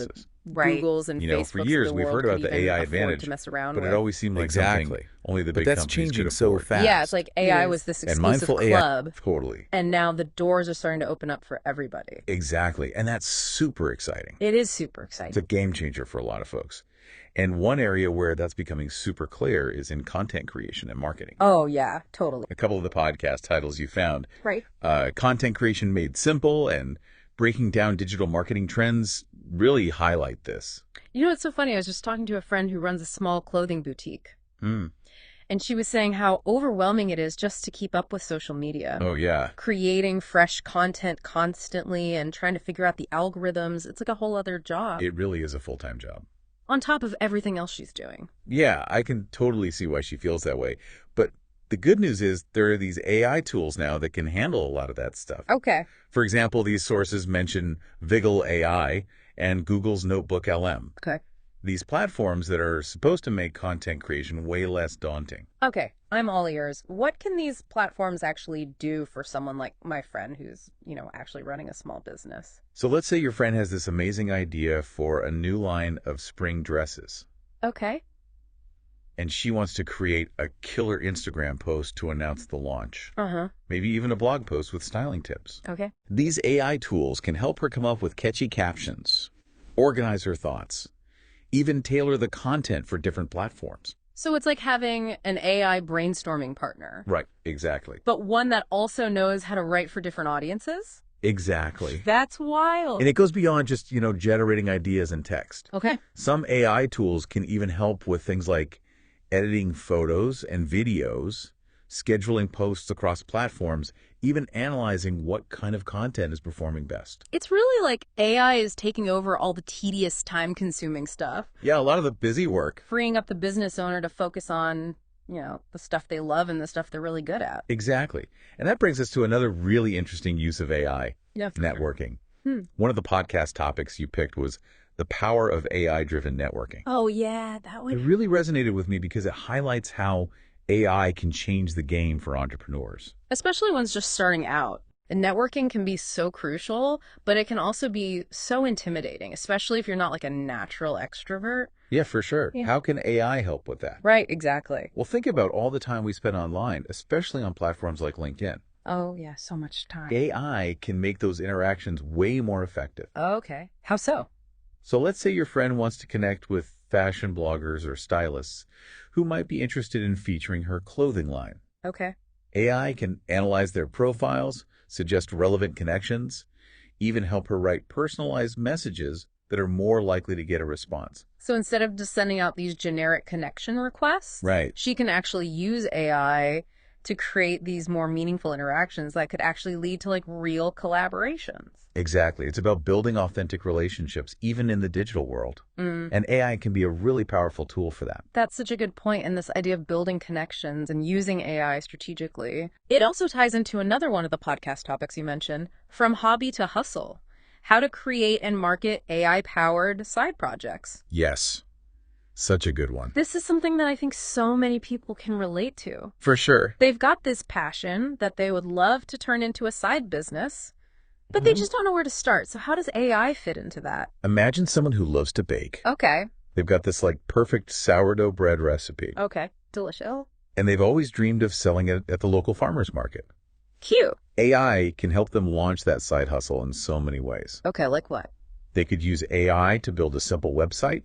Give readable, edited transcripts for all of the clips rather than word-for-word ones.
businesses. Right. Googles and You know, Facebooks for of years the we've world heard about could the even AI afford advantage, to mess around but with. it always seemed like something Exactly. only the But big that's companies changing could so afford. fast. Yeah, it's like AI is. was this And exclusive mindful AI, club, totally. and now the doors are starting to open up for everybody. Exactly. And that's super exciting. It is super It's a exciting. game changer for a lot of folks. And one area where that's becoming super clear is in content creation and marketing. Oh, yeah, totally. A couple of the podcast titles you found, Right. Content Creation Made Simple and Breaking Down Digital Marketing Trends, really highlight this. You know, it's so funny. I was just talking to a friend who runs a small clothing boutique. And she was saying how overwhelming it is just to keep up with social media. Oh, yeah. Creating fresh content constantly and trying to figure out the algorithms. It's like a whole other job It really is a full-time job. on top of everything else she's doing. Yeah, I can totally see why she feels that way. But the good news is there are these AI tools now that can handle a lot of that stuff. Okay. For example, these sources mention Vigil AI and Google's Notebook LM. Okay. These platforms that are supposed to make content creation way less daunting. Okay. I'm all ears. What can these platforms actually do for someone like my friend who's, actually running a small business? So let's say your friend has this amazing idea for a new line of spring dresses, Okay. and she wants to create a killer Instagram post to announce the launch. Uh-huh. Maybe even a blog post with styling tips. Okay. These AI tools can help her come up with catchy captions, organize her thoughts, even tailor the content for different platforms. So it's like having an AI brainstorming partner, Right, exactly. but one that also knows how to write for different audiences? Exactly. That's wild. And it goes beyond just, generating ideas in text. Okay. Some AI tools can even help with things like editing photos and videos, scheduling posts across platforms, even analyzing what kind of content is performing best. It's really like AI is taking over all the tedious, time-consuming stuff, Yeah, a lot of the busy work. freeing up the business owner to focus on, the stuff they love and the stuff they're really good at. Exactly. And that brings us to another really interesting use of AI, Yeah. networking. One of the podcast topics you picked was the power of AI-driven networking. Oh, yeah, that It would... really resonated with me because it highlights how AI can change the game for entrepreneurs. Especially ones just starting out. And networking can be so crucial, but it can also be so intimidating, especially if you're not like a natural extrovert. Yeah, for sure. Yeah. How can AI help with that? Right, exactly. Well, think about all the time we spend online, especially on platforms like LinkedIn. Oh, yeah, so much time. AI can make those interactions way more effective. Okay. How so? So let's say your friend wants to connect with fashion bloggers or stylists who might be interested in featuring her clothing line. Okay. AI can analyze their profiles, suggest relevant connections, even help her write personalized messages that are more likely to get a response. So instead of just sending out these generic connection requests, Right. she can actually use AI to create these more meaningful interactions that could actually lead to like real collaborations. Exactly. It's about building authentic relationships, even in the digital world. And AI can be a really powerful tool for that. That's such a good point. And this idea of building connections and using AI strategically. It also ties into another one of the podcast topics you mentioned, from hobby to hustle. How to create and market AI-powered side projects. Yes. Such a good one. This is something that I think so many people can relate to. For sure. They've got this passion that they would love to turn into a side business, but they just don't know where to start. So how does AI fit into that? Imagine someone who loves to bake. Okay. They've got this perfect sourdough bread recipe, Okay. Delicious. and they've always dreamed of selling it at the local farmer's market. Cute. AI can help them launch that side hustle in so many ways. Okay, like what? They could use AI to build a simple website,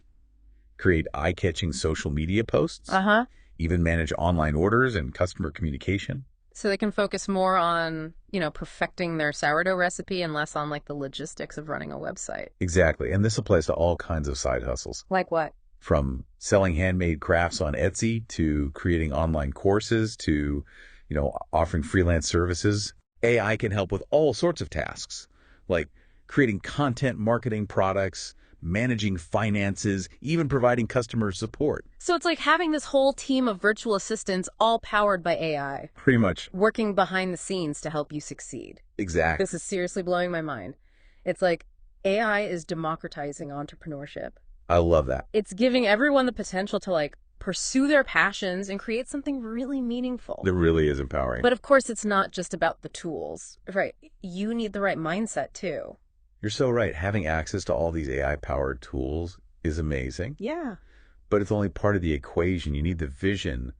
create eye-catching social media posts, Uh-huh. even manage online orders and customer communication. So they can focus more on, perfecting their sourdough recipe and less on like the logistics of running a website. Exactly. And this applies to all kinds of side hustles, Like what? from selling handmade crafts on Etsy to creating online courses to, offering freelance services. AI can help with all sorts of tasks, like creating content, marketing products, managing finances, even providing customer support. So it's like having this whole team of virtual assistants all powered by AI, Pretty much. working behind the scenes to help you succeed. Exactly. This is seriously blowing my mind. It's like AI is democratizing entrepreneurship. I love that. It's giving everyone the potential to pursue their passions and create something really meaningful. It really is empowering. But of course, it's not just about the tools, right? You need the right mindset too. You're so right. Having access to all these AI-powered tools is amazing, Yeah. but it's only part of the equation. You need the vision,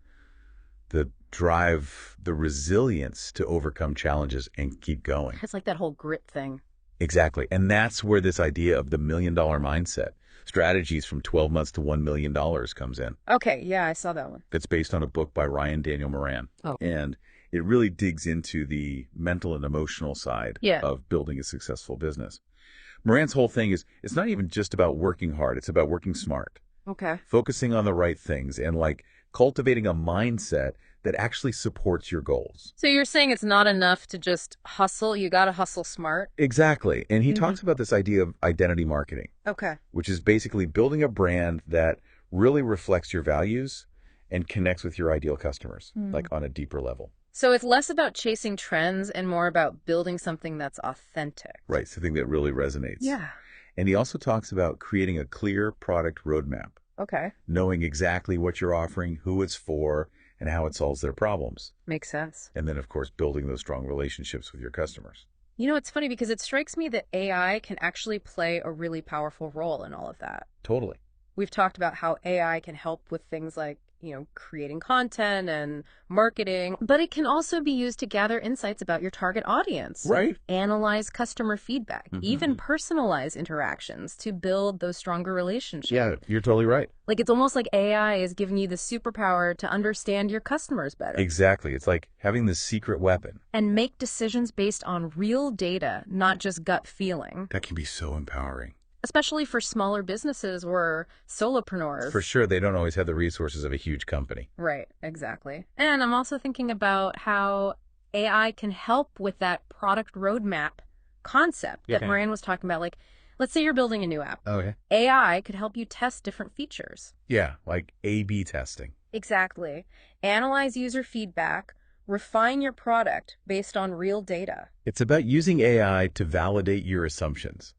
the drive, the resilience to overcome challenges and keep going. It's like that whole grit thing. Exactly. And that's where this idea of the $1 million mindset Strategies from 12 months to $1 million comes in. Okay, yeah, I saw that one. That's based on a book by Ryan Daniel Moran. Oh. And it really digs into the mental and emotional side Yeah. of building a successful business. Moran's whole thing is it's not even just about working hard. It's about working smart, Okay. focusing on the right things, and like cultivating a mindset that actually supports your goals. So you're saying it's not enough to just hustle, you gotta hustle smart? Exactly. And he Mhm. talks about this idea of identity marketing, Okay. which is basically building a brand that really reflects your values and connects with your ideal customers, like on a deeper level. So it's less about chasing trends and more about building something that's authentic. Right. Something that really resonates. Yeah. And he also talks about creating a clear product roadmap, Okay. knowing exactly what you're offering, who it's for, and how it solves their problems. Makes sense. And then, of course, building those strong relationships with your customers. You know, it's funny because it strikes me that AI can actually play a really powerful role in all of that. Totally. We've talked about how AI can help with things like, creating content and marketing, but it can also be used to gather insights about your target audience. Right. Analyze customer feedback, even personalize interactions to build those stronger relationships. Yeah, you're totally right. Like it's almost like AI is giving you the superpower to understand your customers better Exactly. It's like having this secret weapon. and make decisions based on real data, not just gut feeling, That can be so empowering. especially for smaller businesses or solopreneurs. For sure, they don't always have the resources of a huge company. Right, exactly. And I'm also thinking about how AI can help with that product roadmap concept that Yeah. Moran was talking about. Like, let's say you're building a new app. Okay. AI could help you test different features. Yeah, like A/B testing. Exactly. Analyze user feedback, refine your product based on real data. It's about using AI to validate your assumptions.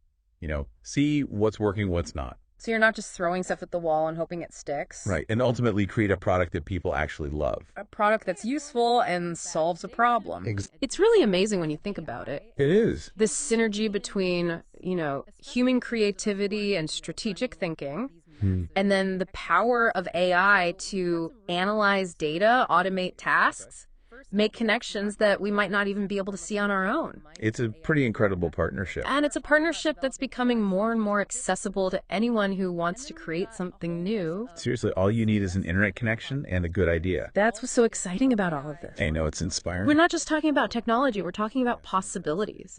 See what's working, what's not. So you're not just throwing stuff at the wall and hoping it sticks. Right. And ultimately create a product that people actually love. A product that's useful and solves a problem. It's really amazing when you think about it. It is. This synergy between, human creativity and strategic thinking, and then the power of AI to analyze data, automate tasks, make connections that we might not even be able to see on our own. It's a pretty incredible partnership. And it's a partnership that's becoming more and more accessible to anyone who wants to create something new. Seriously, all you need is an internet connection and a good idea. That's what's so exciting about all of this. I know, it's inspiring. We're not just talking about technology, we're talking about possibilities.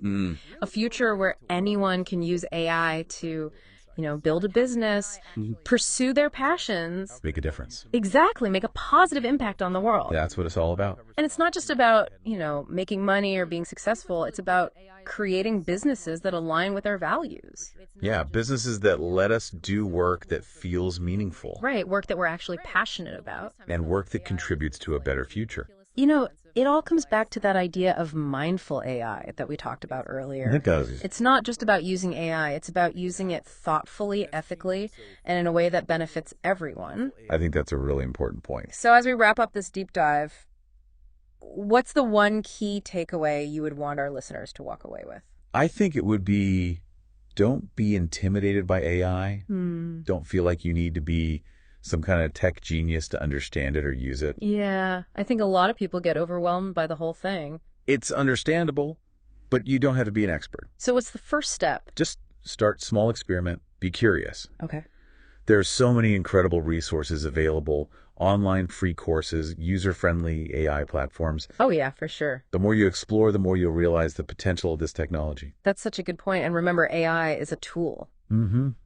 A future where anyone can use AI to, build a business, pursue their passions. Make a difference. Exactly, make a positive impact on the world. That's what it's all about. And it's not just about, making money or being successful. It's about creating businesses that align with our values. Yeah, businesses that let us do work that feels meaningful. Right, work that we're actually passionate about. And work that contributes to a better future. It all comes back to that idea of mindful AI that we talked about earlier. It does. It's not just about using AI, it's about using it thoughtfully, ethically, and in a way that benefits everyone. I think that's a really important point. So as we wrap up this deep dive, what's the one key takeaway you would want our listeners to walk away with? I think it would be, don't be intimidated by AI. Don't feel like you need to be some kind of tech genius to understand it or use it. Yeah, I think a lot of people get overwhelmed by the whole thing. It's understandable, but you don't have to be an expert. So what's the first step? Just start small, experiment, be curious. Okay. There are so many incredible resources available, online free courses, user-friendly AI platforms. Oh yeah, for sure. The more you explore, the more you'll realize the potential of this technology. That's such a good point. And remember, AI is a tool.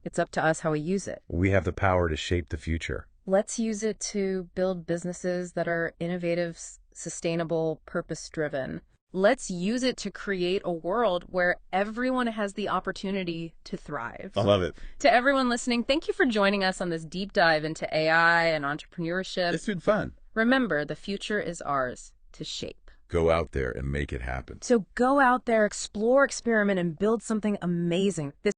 It's up to us how we use it. We have the power to shape the future. Let's use it to build businesses that are innovative, sustainable, purpose-driven. Let's use it to create a world where everyone has the opportunity to thrive. I love it. To everyone listening, thank you for joining us on this deep dive into AI and entrepreneurship. It's been fun. Remember, the future is ours to shape. Go out there and make it happen. So go out there, explore, experiment, and build something amazing. This